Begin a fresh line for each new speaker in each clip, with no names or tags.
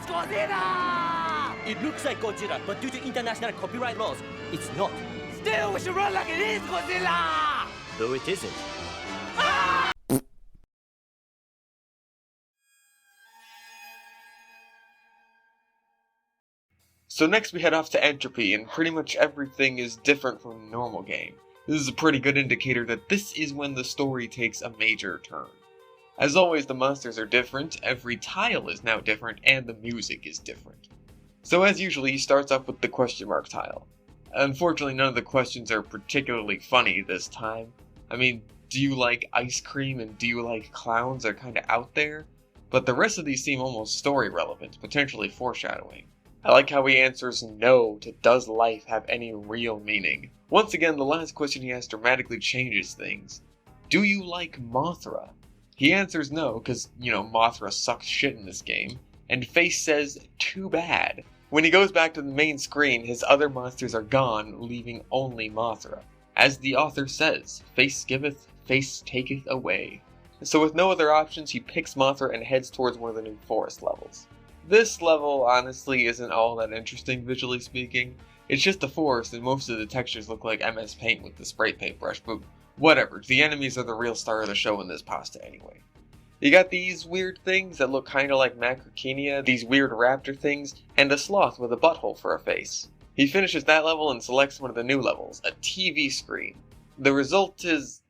Godzilla!
It looks like Godzilla, but due to international copyright laws, it's not.
Still, we should run like it is Godzilla!
Though it isn't.
So next we head off to Entropy, and pretty much everything is different from the normal game. This is a pretty good indicator that this is when the story takes a major turn. As always, the monsters are different, every tile is now different, and the music is different. So as usual, he starts off with the question mark tile. Unfortunately, none of the questions are particularly funny this time. I mean, do you like ice cream and do you like clowns are kinda out there, but the rest of these seem almost story relevant, potentially foreshadowing. I like how he answers no to does life have any real meaning. Once again, the last question he asks dramatically changes things. Do you like Mothra? He answers no, because, Mothra sucks shit in this game, and Face says, too bad. When he goes back to the main screen, his other monsters are gone, leaving only Mothra. As the author says, Face giveth, Face taketh away. So with no other options, he picks Mothra and heads towards one of the new forest levels. This level, honestly, isn't all that interesting visually speaking. It's just a forest and most of the textures look like MS Paint with the spray paintbrush, but whatever, the enemies are the real star of the show in this pasta anyway. You got these weird things that look kinda like Macrochenia, these weird raptor things, and a sloth with a butthole for a face. He finishes that level and selects one of the new levels, a TV screen. The result is...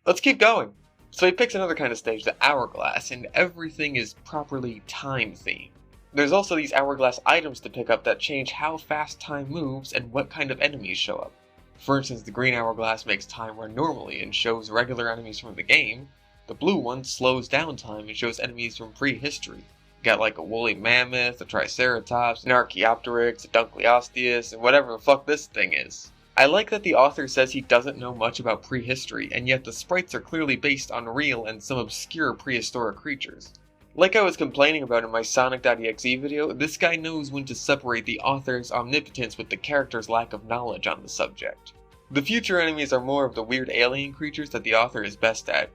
Let's keep going. So he picks another kind of stage, the hourglass, and everything is properly time-themed. There's also these hourglass items to pick up that change how fast time moves and what kind of enemies show up. For instance, the green hourglass makes time run normally and shows regular enemies from the game. The blue one slows down time and shows enemies from prehistory. You got like a woolly mammoth, a triceratops, an archaeopteryx, a dunkleosteus, and whatever the fuck this thing is. I like that the author says he doesn't know much about prehistory, and yet the sprites are clearly based on real and some obscure prehistoric creatures. Like I was complaining about in my Sonic.exe video, this guy knows when to separate the author's omnipotence with the character's lack of knowledge on the subject. The future enemies are more of the weird alien creatures that the author is best at.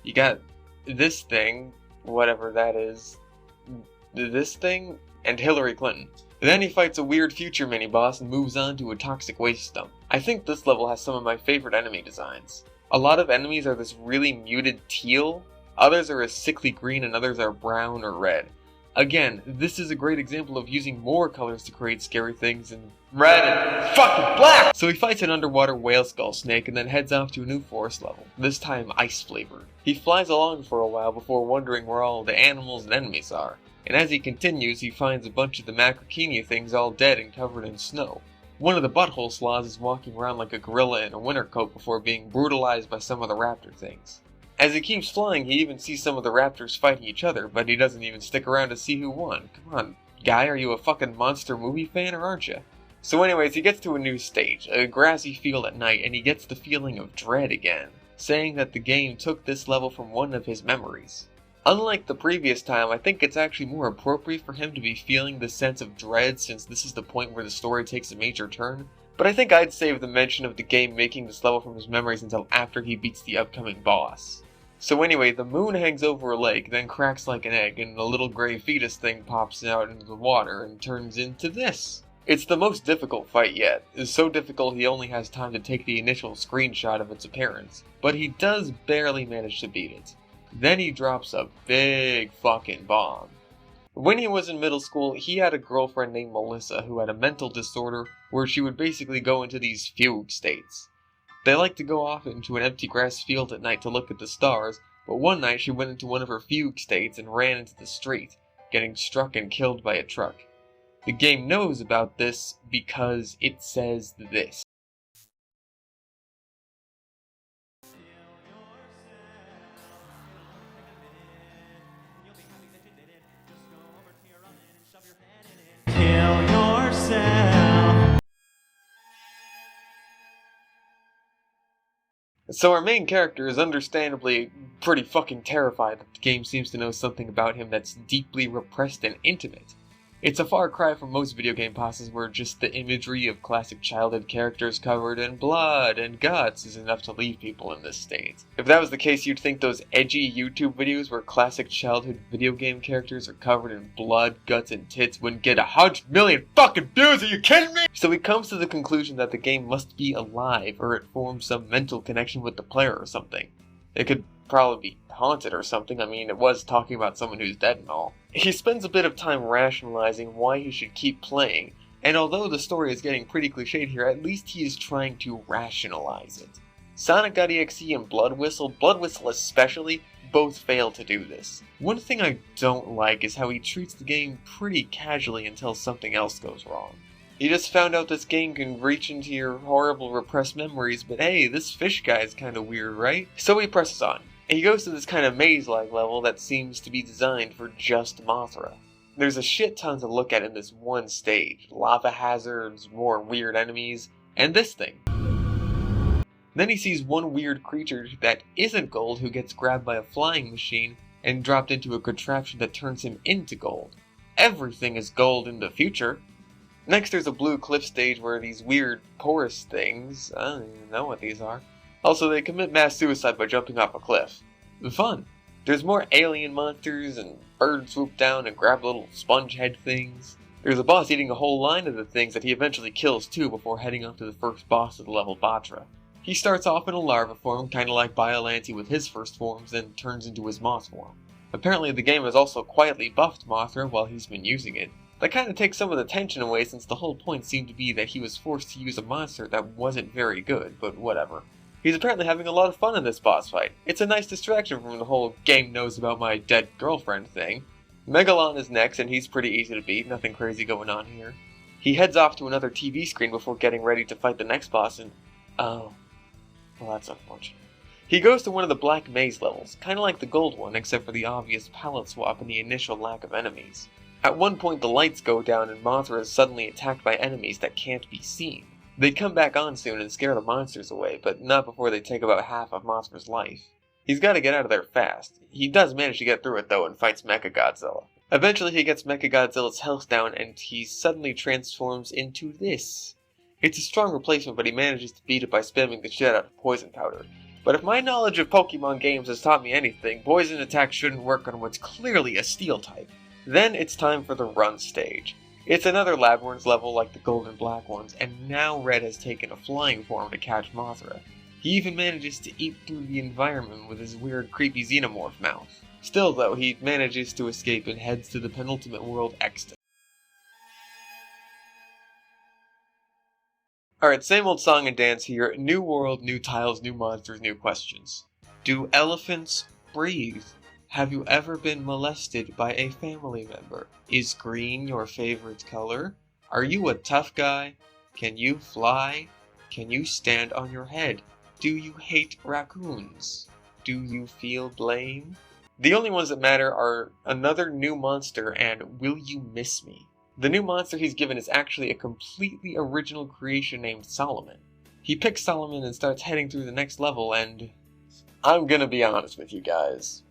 You got this thing, whatever that is, this thing, and Hillary Clinton. Then he fights a weird future mini-boss and moves on to a toxic waste dump. I think this level has some of my favorite enemy designs. A lot of enemies are this really muted teal, others are a sickly green, and others are brown or red. Again, this is a great example of using more colors to create scary things than red and fucking black! So he fights an underwater whale skull snake and then heads off to a new forest level, this time ice flavored. He flies along for a while before wondering where all the animals and enemies are. And as he continues, he finds a bunch of the Macrochenia things all dead and covered in snow. One of the butthole sloths is walking around like a gorilla in a winter coat before being brutalized by some of the raptor things. As he keeps flying, he even sees some of the raptors fighting each other, but he doesn't even stick around to see who won. Come on, guy, are you a fucking monster movie fan or aren't you? So anyways, he gets to a new stage, a grassy field at night, and he gets the feeling of dread again, saying that the game took this level from one of his memories. Unlike the previous time, I think it's actually more appropriate for him to be feeling the sense of dread since this is the point where the story takes a major turn, but I think I'd save the mention of the game making this level from his memories until after he beats the upcoming boss. So anyway, the moon hangs over a lake, then cracks like an egg, and a little gray fetus thing pops out into the water and turns into this. It's the most difficult fight yet. It's so difficult he only has time to take the initial screenshot of its appearance, but he does barely manage to beat it. Then he drops a big fucking bomb. When he was in middle school, he had a girlfriend named Melissa who had a mental disorder where she would basically go into these fugue states. They liked to go off into an empty grass field at night to look at the stars, but one night she went into one of her fugue states and ran into the street, getting struck and killed by a truck. The game knows about this because it says this. So our main character is understandably pretty fucking terrified that the game seems to know something about him that's deeply repressed and intimate. It's a far cry from most video game pastas where just the imagery of classic childhood characters covered in blood and guts is enough to leave people in this state. If that was the case, you'd think those edgy YouTube videos where classic childhood video game characters are covered in blood, guts, and tits wouldn't get 100 million fucking views, are you kidding me? So he comes to the conclusion that the game must be alive, or it forms some mental connection with the player or something. It could probably be haunted or something. I mean, it was talking about someone who's dead and all. He spends a bit of time rationalizing why he should keep playing, and although the story is getting pretty cliched here, at least he is trying to rationalize it. Sonic.exe and Blood Whistle especially, both fail to do this. One thing I don't like is how he treats the game pretty casually until something else goes wrong. You just found out this game can reach into your horrible repressed memories, but hey, this fish guy is kinda weird, right? So he presses on. He goes to this kind of maze-like level that seems to be designed for just Mothra. There's a shit ton to look at in this one stage. Lava hazards, more weird enemies, and this thing. Then he sees one weird creature that isn't gold who gets grabbed by a flying machine and dropped into a contraption that turns him into gold. Everything is gold in the future. Next there's a blue cliff stage where these weird porous things, I don't even know what these are. Also, they commit mass suicide by jumping off a cliff. Fun. There's more alien monsters, and birds swoop down and grab little sponge head things. There's a boss eating a whole line of the things that he eventually kills too before heading off to the first boss of the level, Batra. He starts off in a larva form, kinda like Biollante with his first forms, then turns into his moth form. Apparently the game has also quietly buffed Mothra while he's been using it. That kinda takes some of the tension away since the whole point seemed to be that he was forced to use a monster that wasn't very good, but whatever. He's apparently having a lot of fun in this boss fight. It's a nice distraction from the whole game knows about my dead girlfriend thing. Megalon is next, and he's pretty easy to beat, nothing crazy going on here. He heads off to another TV screen before getting ready to fight the next boss, and oh, well that's unfortunate. He goes to one of the black maze levels, kinda like the gold one, except for the obvious palette swap and the initial lack of enemies. At one point the lights go down and Mothra is suddenly attacked by enemies that can't be seen. They come back on soon and scare the monsters away, but not before they take about half of Mothra's life. He's gotta get out of there fast. He does manage to get through it though and fights Mechagodzilla. Eventually he gets Mechagodzilla's health down and he suddenly transforms into this. It's a strong replacement, but he manages to beat it by spamming the shit out of poison powder. But if my knowledge of Pokemon games has taught me anything, poison attack shouldn't work on what's clearly a steel type. Then it's time for the run stage. It's another Labyrinth level like the gold and black ones, and now Red has taken a flying form to catch Mothra. He even manages to eat through the environment with his weird creepy xenomorph mouth. Still though, he manages to escape and heads to the penultimate world, Extus. Alright, same old song and dance here. New world, new tiles, new monsters, new questions. Do elephants breathe? Have you ever been molested by a family member? Is green your favorite color? Are you a tough guy? Can you fly? Can you stand on your head? Do you hate raccoons? Do you feel blame? The only ones that matter are another new monster and Will You Miss Me? The new monster he's given is actually a completely original creation named Solomon. He picks Solomon and starts heading through the next level, and I'm gonna be honest with you guys.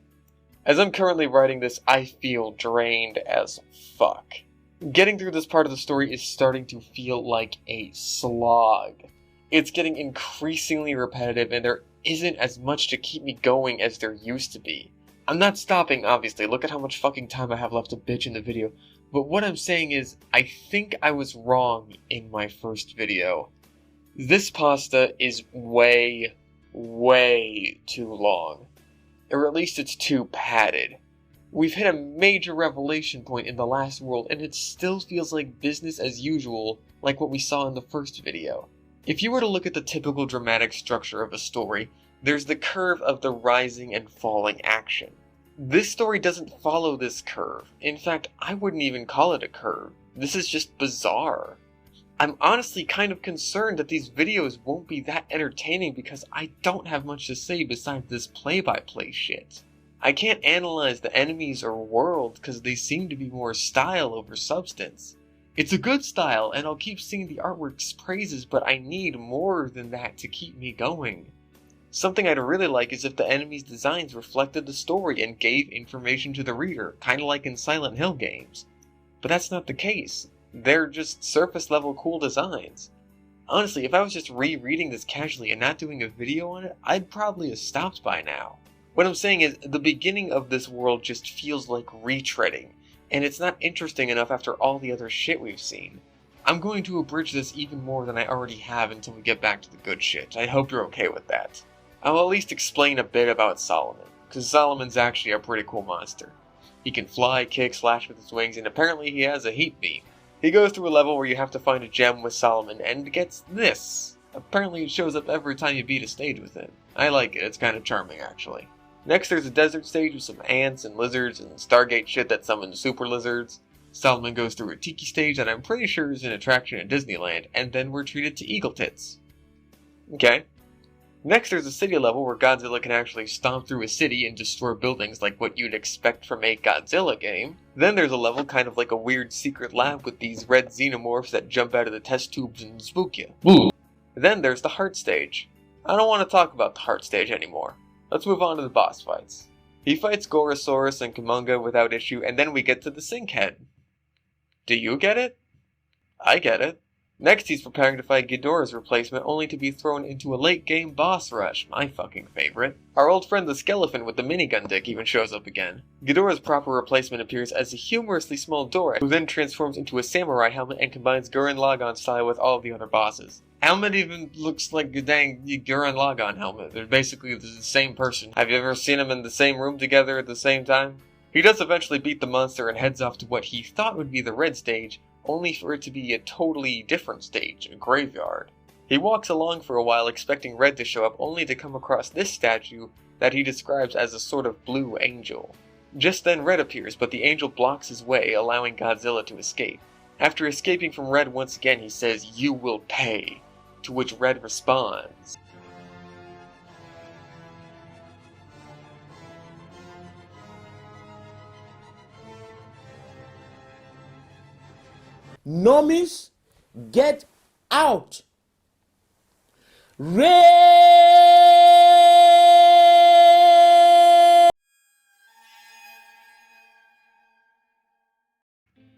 As I'm currently writing this, I feel drained as fuck. Getting through this part of the story is starting to feel like a slog. It's getting increasingly repetitive and there isn't as much to keep me going as there used to be. I'm not stopping, obviously, look at how much fucking time I have left to bitch in the video, but what I'm saying is, I think I was wrong in my first video. This pasta is way, way too long. Or at least it's too padded. We've hit a major revelation point in the last world, and it still feels like business as usual, like what we saw in the first video. If you were to look at the typical dramatic structure of a story, there's the curve of the rising and falling action. This story doesn't follow this curve. In fact, I wouldn't even call it a curve. This is just bizarre. I'm honestly kind of concerned that these videos won't be that entertaining because I don't have much to say besides this play-by-play shit. I can't analyze the enemies or world because they seem to be more style over substance. It's a good style and I'll keep singing the artwork's praises, but I need more than that to keep me going. Something I'd really like is if the enemies' designs reflected the story and gave information to the reader, kinda like in Silent Hill games. but that's not the case. They're just surface level cool designs. Honestly, if I was just rereading this casually and not doing a video on it, I'd probably have stopped by now. What I'm saying is, the beginning of this world just feels like retreading, and it's not interesting enough after all the other shit we've seen. I'm going to abridge this even more than I already have until we get back to the good shit. I hope you're okay with that. I'll at least explain a bit about Solomon, because Solomon's actually a pretty cool monster. He can fly, kick, slash with his wings, and apparently he has a heat beam. He goes through a level where you have to find a gem with Solomon, and gets this. Apparently it shows up every time you beat a stage with it. I like it, it's kind of charming actually. Next there's a desert stage with some ants and lizards and Stargate shit that summons super lizards. Solomon goes through a tiki stage that I'm pretty sure is an attraction at Disneyland, and then we're treated to eagle tits. Okay. Next there's a city level where Godzilla can actually stomp through a city and destroy buildings like what you'd expect from a Godzilla game. Then there's a level kind of like a weird secret lab with these red xenomorphs that jump out of the test tubes and spook you. Ooh. Then there's the heart stage. I don't want to talk about the heart stage anymore. Let's move on to the boss fights. He fights Gorosaurus and Kumonga without issue, and then we get to the sink head. Do you get it? I get it. Next he's preparing to fight Ghidorah's replacement, only to be thrown into a late-game boss rush, my fucking favorite. Our old friend the Skeleton with the minigun dick even shows up again. Ghidorah's proper replacement appears as a humorously small Dora, who then transforms into a samurai helmet and combines Gurren Lagann style with all of the other bosses. Helmet even looks like a dang Gurren Lagann helmet. They're basically the same person. Have you ever seen them in the same room together at the same time? He does eventually beat the monster and heads off to what he thought would be the red stage, only for it to be a totally different stage, a graveyard. He walks along for a while expecting Red to show up, only to come across this statue that he describes as a sort of blue angel. Just then Red appears, but the angel blocks his way, allowing Godzilla to escape. After escaping from Red once again, he says, "You will pay," to which Red responds,
Normies, get out!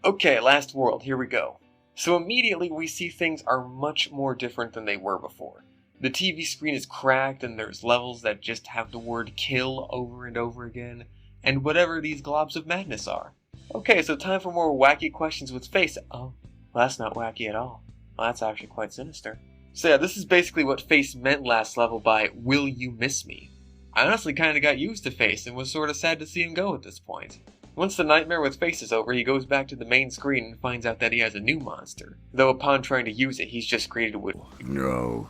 Okay, last world, here we go. So immediately we see things are much more different than they were before. The TV screen is cracked and there's levels that just have the word kill over and over again, and whatever these globs of madness are. Okay, so time for more wacky questions with Face. Oh, well, that's not wacky at all. Well, that's actually quite sinister. So yeah, this is basically what Face meant last level by "Will you miss me?" I honestly kinda got used to Face and was sorta sad to see him go at this point. Once the nightmare with Face is over, he goes back to the main screen and finds out that he has a new monster. Though upon trying to use it, he's just greeted with "No,"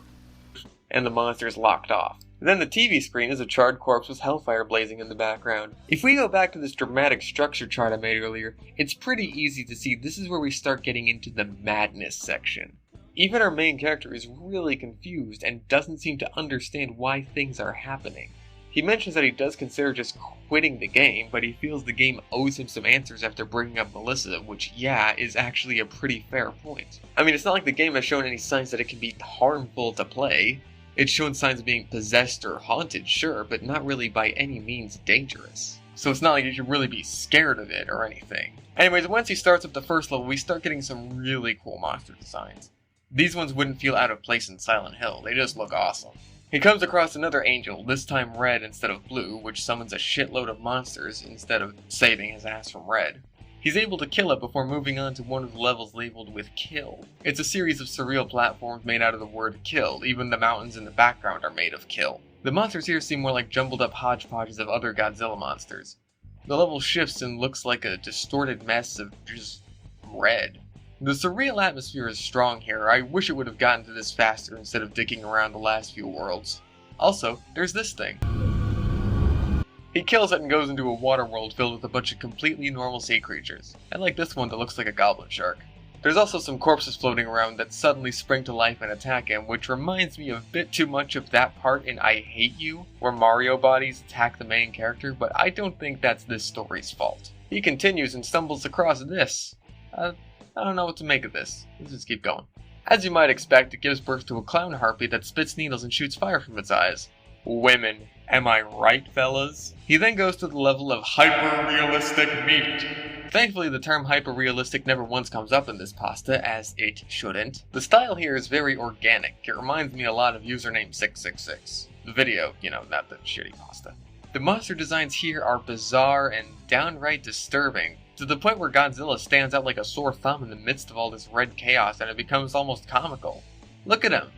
and the monster is locked off. Then the TV screen is a charred corpse with hellfire blazing in the background. If we go back to this dramatic structure chart I made earlier, it's pretty easy to see this is where we start getting into the madness section. Even our main character is really confused and doesn't seem to understand why things are happening. He mentions that he does consider just quitting the game, but he feels the game owes him some answers after bringing up Melissa, which, yeah, is actually a pretty fair point. I mean, it's not like the game has shown any signs that it can be harmful to play. It's shown signs of being possessed or haunted, sure, but not really by any means dangerous. So it's not like you should really be scared of it or anything. Anyways, once he starts up the first level, we start getting some really cool monster designs. These ones wouldn't feel out of place in Silent Hill, they just look awesome. He comes across another angel, this time red instead of blue, which summons a shitload of monsters instead of saving his ass from red. He's able to kill it before moving on to one of the levels labeled with kill. It's a series of surreal platforms made out of the word kill, even the mountains in the background are made of kill. The monsters here seem more like jumbled up hodgepodges of other Godzilla monsters. The level shifts and looks like a distorted mess of just red. The surreal atmosphere is strong here. I wish it would have gotten to this faster instead of dicking around the last few worlds. Also, there's this thing. He kills it and goes into a water world filled with a bunch of completely normal sea creatures. I like this one that looks like a goblin shark. There's also some corpses floating around that suddenly spring to life and attack him, which reminds me a bit too much of that part in I Hate You, where Mario bodies attack the main character, but I don't think that's this story's fault. He continues and stumbles across this. I don't know what to make of this. Let's just keep going. As you might expect, it gives birth to a clown harpy that spits needles and shoots fire from its eyes. Women. Am I right, fellas? He then goes to the level of hyper-realistic meat. Thankfully, the term hyper-realistic never once comes up in this pasta, as it shouldn't. The style here is very organic. It reminds me a lot of Username 666. The video, you know, not the shitty pasta. The monster designs here are bizarre and downright disturbing, to the point where Godzilla stands out like a sore thumb in the midst of all this red chaos and it becomes almost comical. Look at him.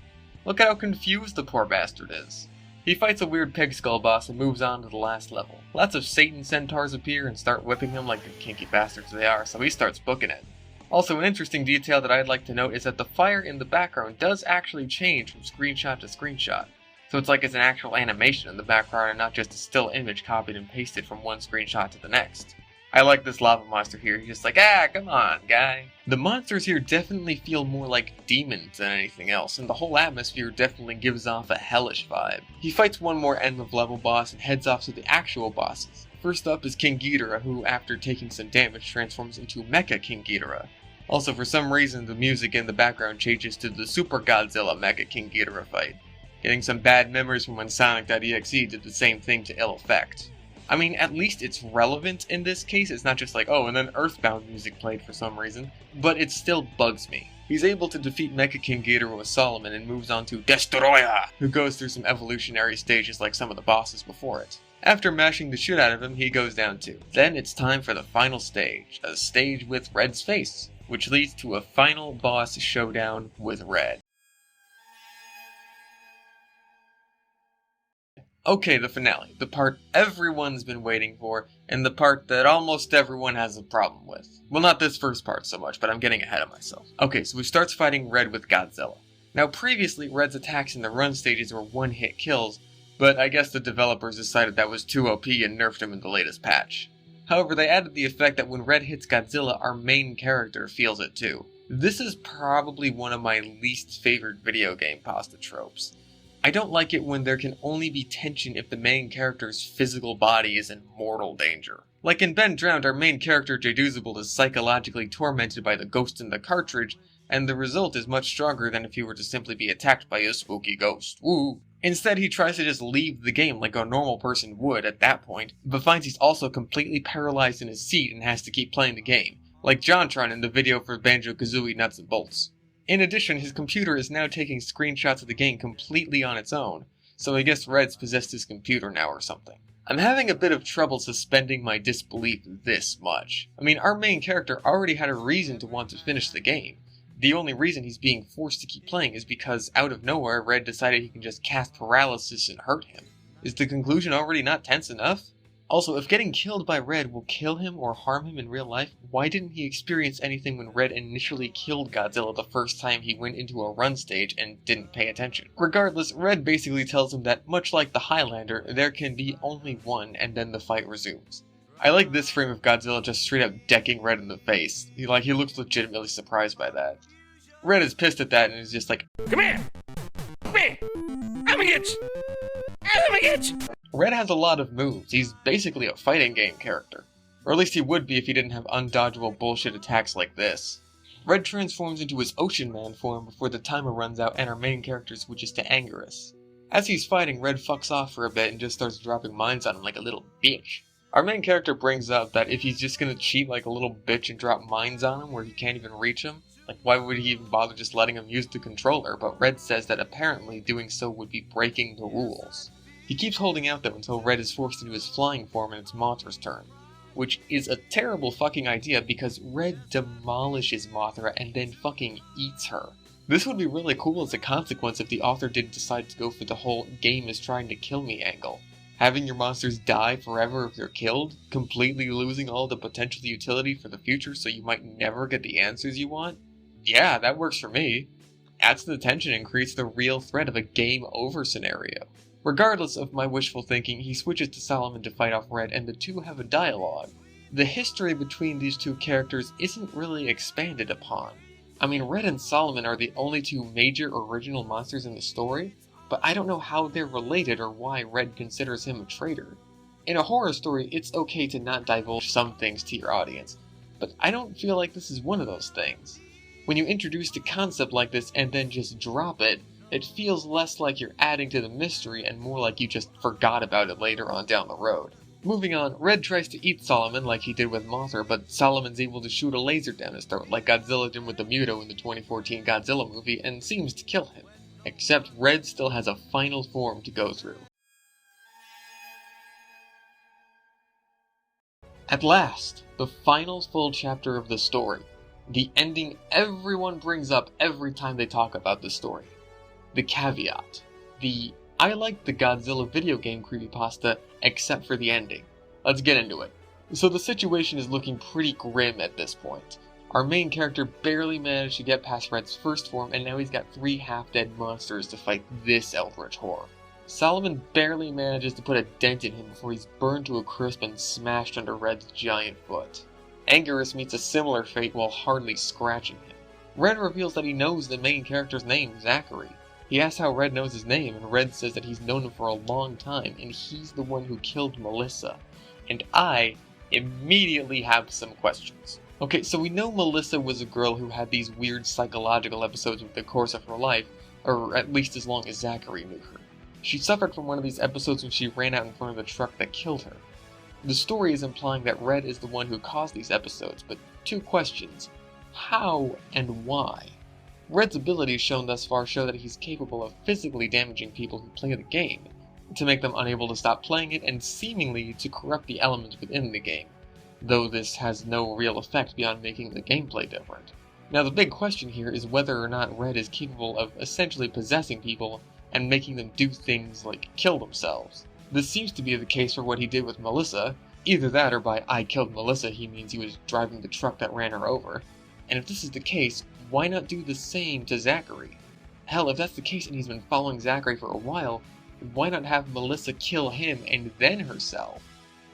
Look at how confused the poor bastard is. He fights a weird pig skull boss and moves on to the last level. Lots of Satan centaurs appear and start whipping him like the kinky bastards they are, so he starts booking it. Also, an interesting detail that I'd like to note is that the fire in the background does actually change from screenshot to screenshot. So it's like it's an actual animation in the background and not just a still image copied and pasted from one screenshot to the next. I like this lava monster here. He's just like, come on, guy. The monsters here definitely feel more like demons than anything else, and the whole atmosphere definitely gives off a hellish vibe. He fights one more end of level boss and heads off to the actual bosses. First up is King Ghidorah, who, after taking some damage, transforms into Mecha King Ghidorah. Also, for some reason, the music in the background changes to the Super Godzilla Mecha King Ghidorah fight. Getting some bad memories from when Sonic.exe did the same thing to ill effect. I mean, at least it's relevant in this case. It's not just like, oh, and then Earthbound music played for some reason. But it still bugs me. He's able to defeat Mecha King Ghidorah with Solomon and moves on to Destroyer, who goes through some evolutionary stages like some of the bosses before it. After mashing the shit out of him, he goes down too. Then it's time for the final stage, a stage with Red's face, which leads to a final boss showdown with Red. Okay, the finale, the part everyone's been waiting for, and the part that almost everyone has a problem with. Well, not this first part so much, but I'm getting ahead of myself. Okay, so he starts fighting Red with Godzilla. Now previously, Red's attacks in the run stages were one-hit kills, but I guess the developers decided that was too OP and nerfed him in the latest patch. However, they added the effect that when Red hits Godzilla, our main character feels it too. This is probably one of my least favorite video game pasta tropes. I don't like it when there can only be tension if the main character's physical body is in mortal danger. Like in Ben Drowned, our main character Jedusable is psychologically tormented by the ghost in the cartridge, and the result is much stronger than if he were to simply be attacked by a spooky ghost. Woo! Instead, he tries to just leave the game like a normal person would at that point, but finds he's also completely paralyzed in his seat and has to keep playing the game, like JonTron in the video for Banjo-Kazooie Nuts and Bolts. In addition, his computer is now taking screenshots of the game completely on its own, so I guess Red's possessed his computer now or something. I'm having a bit of trouble suspending my disbelief this much. I mean, our main character already had a reason to want to finish the game. The only reason he's being forced to keep playing is because out of nowhere, Red decided he can just cast paralysis and hurt him. Is the conclusion already not tense enough? Also, if getting killed by Red will kill him or harm him in real life, why didn't he experience anything when Red initially killed Godzilla the first time he went into a run stage and didn't pay attention? Regardless, Red basically tells him that, much like the Highlander, there can be only one and then the fight resumes. I like this frame of Godzilla just straight up decking Red in the face. He looks legitimately surprised by that. Red is pissed at that and is just like,
Come here! Come here! I'm gonna get you! I'm gonna get you!
Red has a lot of moves. He's basically a fighting game character. Or at least he would be if he didn't have undodgeable bullshit attacks like this. Red transforms into his Ocean Man form before the timer runs out and our main character switches to Anguirus. As he's fighting, Red fucks off for a bit and just starts dropping mines on him like a little bitch. Our main character brings up that if he's just gonna cheat like a little bitch and drop mines on him where he can't even reach him, like why would he even bother just letting him use the controller? But Red says that apparently doing so would be breaking the rules. He keeps holding out though until Red is forced into his flying form and it's Mothra's turn. Which is a terrible fucking idea because Red demolishes Mothra and then fucking eats her. This would be really cool as a consequence if the author didn't decide to go for the whole game is trying to kill me angle. Having your monsters die forever if they're killed, completely losing all the potential utility for the future so you might never get the answers you want? Yeah, that works for me. Adds to the tension and creates the real threat of a game over scenario. Regardless of my wishful thinking, he switches to Solomon to fight off Red and the two have a dialogue. The history between these two characters isn't really expanded upon. I mean, Red and Solomon are the only two major original monsters in the story, but I don't know how they're related or why Red considers him a traitor. In a horror story, it's okay to not divulge some things to your audience, but I don't feel like this is one of those things. When you introduce a concept like this and then just drop it, It feels less like you're adding to the mystery and more like you just forgot about it later on down the road. Moving on, Red tries to eat Solomon like he did with Mothra, but Solomon's able to shoot a laser down his throat like Godzilla did with the Muto in the 2014 Godzilla movie and seems to kill him. Except Red still has a final form to go through. At last, the final full chapter of the story. The ending everyone brings up every time they talk about the story. The caveat. I like the Godzilla video game creepypasta except for the ending. Let's get into it. So the situation is looking pretty grim at this point. Our main character barely managed to get past Red's first form, and now he's got 3 half-dead monsters to fight this eldritch horror. Solomon barely manages to put a dent in him before he's burned to a crisp and smashed under Red's giant foot. Anguirus meets a similar fate while hardly scratching him. Red reveals that he knows the main character's name, Zachary. He asks how Red knows his name, and Red says that he's known him for a long time, and he's the one who killed Melissa. And I immediately have some questions. Okay, so we know Melissa was a girl who had these weird psychological episodes over the course of her life, or at least as long as Zachary knew her. She suffered from one of these episodes when she ran out in front of the truck that killed her. The story is implying that Red is the one who caused these episodes, but 2 questions. How and why? Red's abilities shown thus far show that he's capable of physically damaging people who play the game, to make them unable to stop playing it and seemingly to corrupt the elements within the game, though this has no real effect beyond making the gameplay different. Now the big question here is whether or not Red is capable of essentially possessing people and making them do things like kill themselves. This seems to be the case for what he did with Melissa. Either that or by I killed Melissa he means he was driving the truck that ran her over. And if this is the case, why not do the same to Zachary? Hell, if that's the case and he's been following Zachary for a while, why not have Melissa kill him and then herself?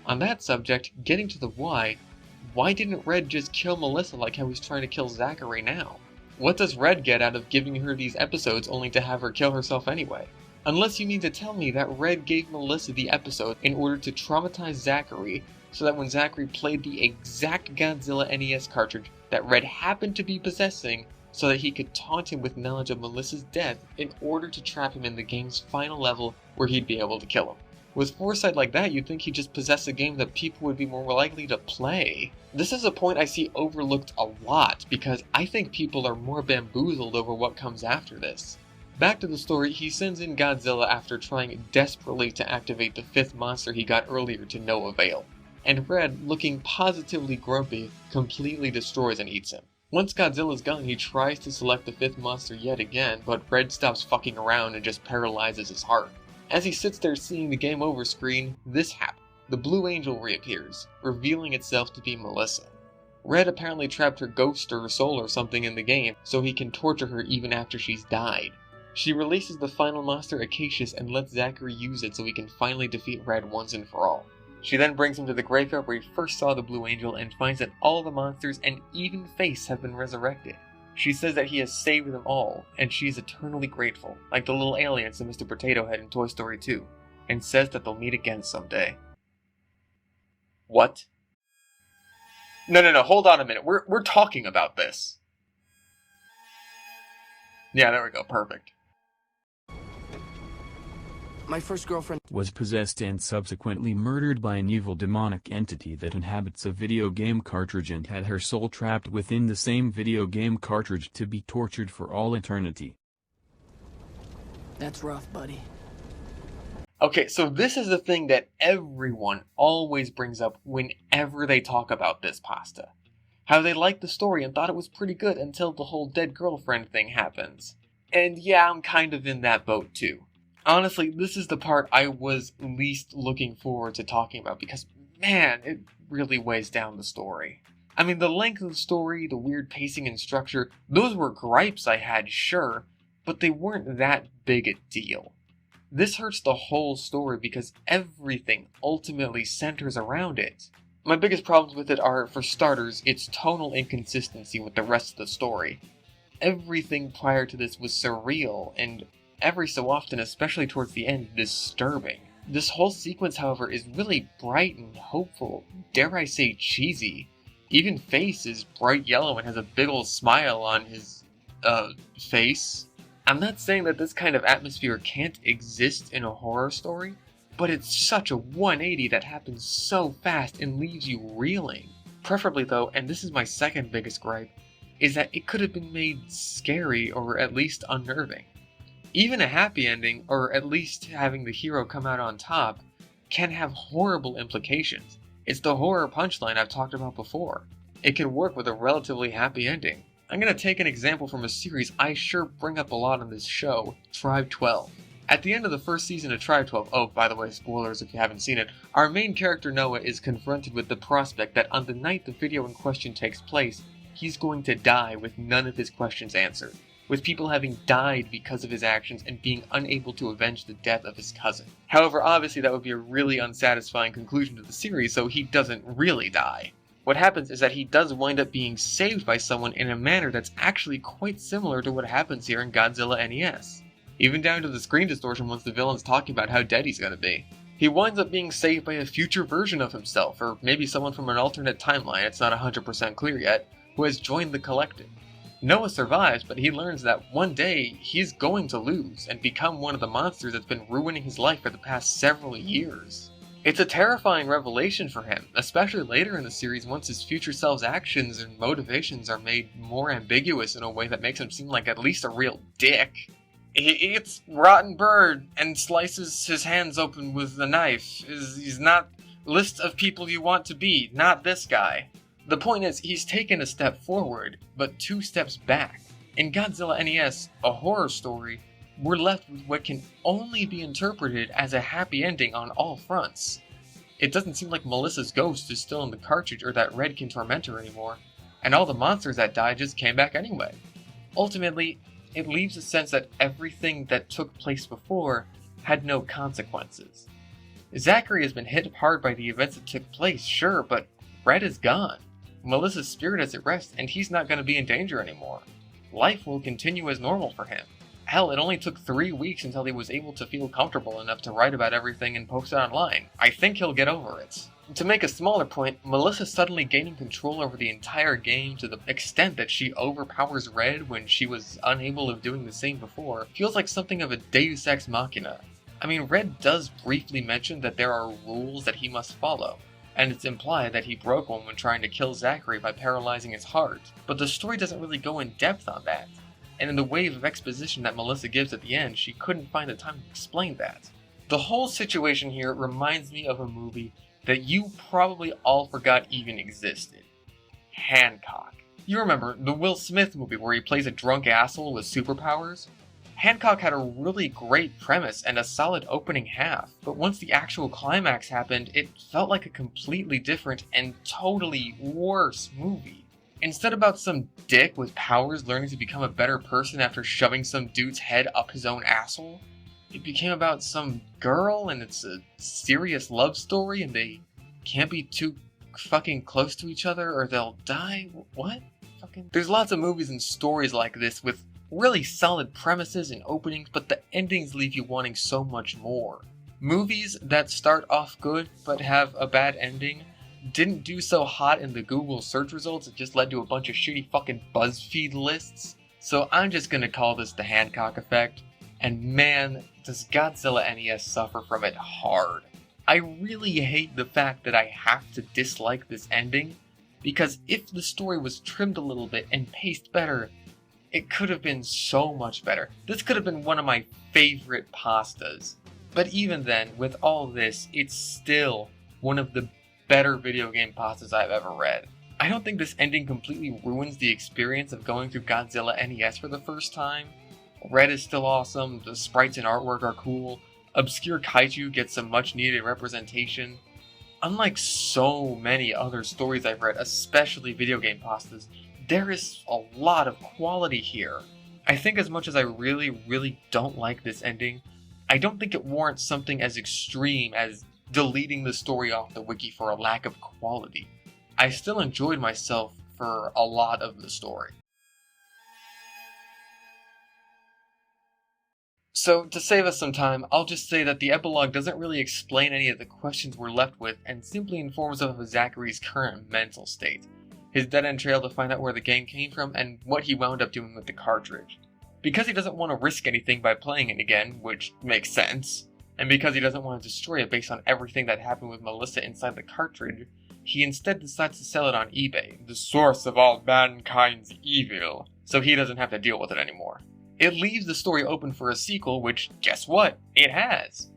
On that subject, getting to the why didn't Red just kill Melissa like how he's trying to kill Zachary now? What does Red get out of giving her these episodes only to have her kill herself anyway? Unless you mean to tell me that Red gave Melissa the episode in order to traumatize Zachary, so that when Zachary played the exact Godzilla NES cartridge that Red happened to be possessing, so that he could taunt him with knowledge of Melissa's death in order to trap him in the game's final level where he'd be able to kill him. With foresight like that, you'd think he'd just possess a game that people would be more likely to play. This is a point I see overlooked a lot, because I think people are more bamboozled over what comes after this. Back to the story, he sends in Godzilla after trying desperately to activate the 5th monster he got earlier to no avail. And Red, looking positively grumpy, completely destroys and eats him. Once Godzilla's gone, he tries to select the 5th monster yet again, but Red stops fucking around and just paralyzes his heart. As he sits there seeing the game over screen, this happens. The Blue Angel reappears, revealing itself to be Melissa. Red apparently trapped her ghost or her soul or something in the game, so he can torture her even after she's died. She releases the final monster Acacius and lets Zachary use it so he can finally defeat Red once and for all. She then brings him to the graveyard where he first saw the Blue Angel and finds that all the monsters and even Face have been resurrected. She says that he has saved them all, and she is eternally grateful, like the little aliens in Mr. Potato Head in Toy Story 2, and says that they'll meet again someday. What? No, hold on a minute, we're talking about this. Yeah, there we go, perfect.
My first girlfriend
was possessed and subsequently murdered by an evil demonic entity that inhabits a video game cartridge and had her soul trapped within the same video game cartridge to be tortured for all eternity.
That's rough, buddy.
Okay, so this is the thing that everyone always brings up whenever they talk about this pasta. How they liked the story and thought it was pretty good until the whole dead girlfriend thing happens. And yeah, I'm kind of in that boat too. Honestly, this is the part I was least looking forward to talking about because, man, it really weighs down the story. I mean, the length of the story, the weird pacing and structure, those were gripes I had, sure, but they weren't that big a deal. This hurts the whole story because everything ultimately centers around it. My biggest problems with it are, for starters, its tonal inconsistency with the rest of the story. Everything prior to this was surreal, and every so often, especially towards the end, disturbing. This whole sequence, however, is really bright and hopeful, dare I say cheesy. Even Face is bright yellow and has a big ol' smile on his, face. I'm not saying that this kind of atmosphere can't exist in a horror story, but it's such a 180 that happens so fast and leaves you reeling. Preferably though, and this is my second biggest gripe, is that it could have been made scary or at least unnerving. Even a happy ending, or at least having the hero come out on top, can have horrible implications. It's the horror punchline I've talked about before. It can work with a relatively happy ending. I'm going to take an example from a series I sure bring up a lot on this show, Tribe 12. At the end of the first season of Tribe 12, oh, by the way, spoilers if you haven't seen it, our main character Noah is confronted with the prospect that on the night the video in question takes place, he's going to die with none of his questions answered, with people having died because of his actions and being unable to avenge the death of his cousin. However, obviously that would be a really unsatisfying conclusion to the series, so he doesn't really die. What happens is that he does wind up being saved by someone in a manner that's actually quite similar to what happens here in Godzilla NES. Even down to the screen distortion once the villain's talking about how dead he's gonna be. He winds up being saved by a future version of himself, or maybe someone from an alternate timeline, it's not 100% clear yet, who has joined the collective. Noah survives, but he learns that one day he's going to lose and become one of the monsters that's been ruining his life for the past several years. It's a terrifying revelation for him, especially later in the series once his future self's actions and motivations are made more ambiguous in a way that makes him seem like at least a real dick. He eats rotten bird and slices his hands open with a knife. He's not list of people you want to be, not this guy. The point is, he's taken a step forward, but 2 steps back. In Godzilla NES, a horror story, we're left with what can only be interpreted as a happy ending on all fronts. It doesn't seem like Melissa's ghost is still in the cartridge or that Red can torment her anymore, and all the monsters that died just came back anyway. Ultimately, it leaves a sense that everything that took place before had no consequences. Zachary has been hit hard by the events that took place, sure, but Red is gone. Melissa's spirit is at rest, and he's not going to be in danger anymore. Life will continue as normal for him. Hell, it only took 3 weeks until he was able to feel comfortable enough to write about everything and post it online. I think he'll get over it. To make a smaller point, Melissa suddenly gaining control over the entire game to the extent that she overpowers Red when she was unable of doing the same before feels like something of a deus ex machina. I mean, Red does briefly mention that there are rules that he must follow, and it's implied that he broke one when trying to kill Zachary by paralyzing his heart, but the story doesn't really go in depth on that, and in the wave of exposition that Melissa gives at the end, she couldn't find the time to explain that. The whole situation here reminds me of a movie that you probably all forgot even existed. Hancock. You remember, the Will Smith movie where he plays a drunk asshole with superpowers? Hancock had a really great premise and a solid opening half, but once the actual climax happened, it felt like a completely different and totally worse movie. Instead about some dick with powers learning to become a better person after shoving some dude's head up his own asshole, it became about some girl and it's a serious love story and they can't be too fucking close to each other or they'll die? What? There's lots of movies and stories like this with really solid premises and openings, but the endings leave you wanting so much more. Movies that start off good but have a bad ending didn't do so hot in the Google search results, it just led to a bunch of shitty fucking BuzzFeed lists. So I'm just gonna call this the Hancock effect, and man, does Godzilla NES suffer from it hard. I really hate the fact that I have to dislike this ending, because if the story was trimmed a little bit and paced better, it could have been so much better. This could have been one of my favorite pastas. But even then, with all this, it's still one of the better video game pastas I've ever read. I don't think this ending completely ruins the experience of going through Godzilla NES for the first time. Red is still awesome, the sprites and artwork are cool, obscure kaiju gets some much needed representation. Unlike so many other stories I've read, especially video game pastas, there is a lot of quality here. I think as much as I really don't like this ending, I don't think it warrants something as extreme as deleting the story off the wiki for a lack of quality. I still enjoyed myself for a lot of the story. So, to save us some time, I'll just say that the epilogue doesn't really explain any of the questions we're left with and simply informs us of Zachary's current mental state, his dead-end trail to find out where the game came from, and what he wound up doing with the cartridge. Because he doesn't want to risk anything by playing it again, which makes sense, and because he doesn't want to destroy it based on everything that happened with Melissa inside the cartridge, he instead decides to sell it on eBay, the source of all mankind's evil, so he doesn't have to deal with it anymore. It leaves the story open for a sequel, which, guess what? It has.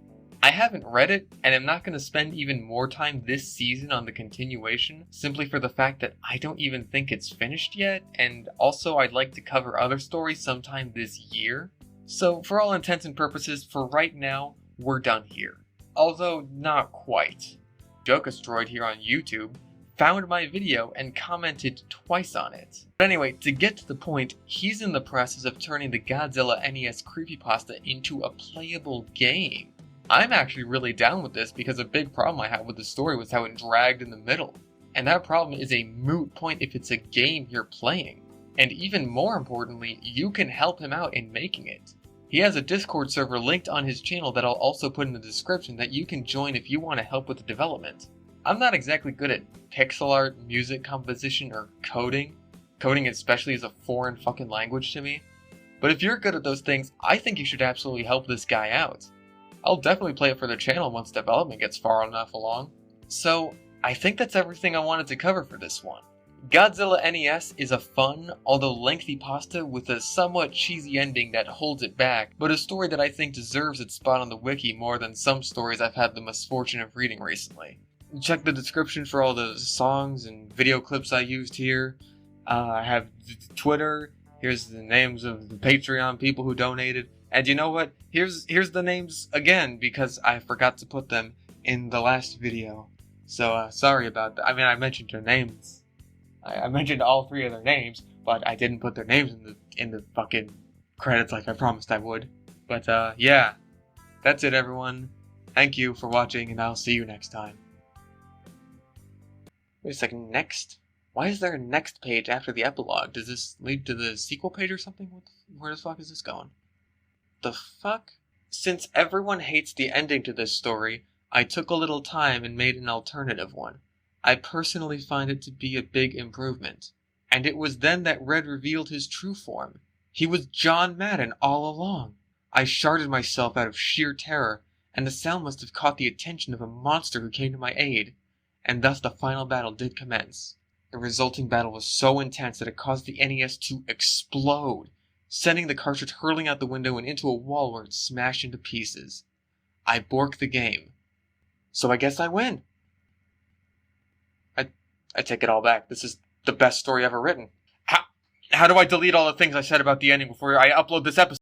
I haven't read it, and I'm not going to spend even more time this season on the continuation, simply for the fact that I don't even think it's finished yet, and also I'd like to cover other stories sometime this year. So, for all intents and purposes, for right now, we're done here. Although, not quite. JokasDroid here on YouTube found my video and commented twice on it. But anyway, to get to the point, he's in the process of turning the Godzilla NES Creepypasta into a playable game. I'm actually really down with this because a big problem I had with the story was how it dragged in the middle. And that problem is a moot point if it's a game you're playing. And even more importantly, you can help him out in making it. He has a Discord server linked on his channel that I'll also put in the description that you can join if you want to help with the development. I'm not exactly good at pixel art, music composition, or coding. Coding especially is a foreign fucking language to me. But if you're good at those things, I think you should absolutely help this guy out. I'll definitely play it for the channel once development gets far enough along. So, I think that's everything I wanted to cover for this one. Godzilla NES is a fun, although lengthy pasta with a somewhat cheesy ending that holds it back, but a story that I think deserves its spot on the wiki more than some stories I've had the misfortune of reading recently. Check the description for all the songs and video clips I used here. I have Twitter. Here's the names of the Patreon people who donated. And you know what? Here's the names again because I forgot to put them in the last video. So sorry about that. I mean, I mentioned their names. I mentioned all three of their names, but I didn't put their names in the fucking credits like I promised I would. But yeah, that's it, everyone. Thank you for watching, and I'll see you next time. Wait a second, next? Why is there a next page after the epilogue? Does this lead to the sequel page or something? Where the fuck is this going? The fuck? Since everyone hates the ending to this story, I took a little time and made an alternative one. I personally find it to be a big improvement. And it was then that Red revealed his true form. He was John Madden all along. I sharded myself out of sheer terror, and the sound must have caught the attention of a monster who came to my aid. And thus the final battle did commence. The resulting battle was so intense that it caused the NES to explode, sending the cartridge hurling out the window and into a wall where it smashed into pieces. I borked the game. So I guess I win. I take it all back. This is the best story ever written. How do I delete all the things I said about the ending before I upload this episode?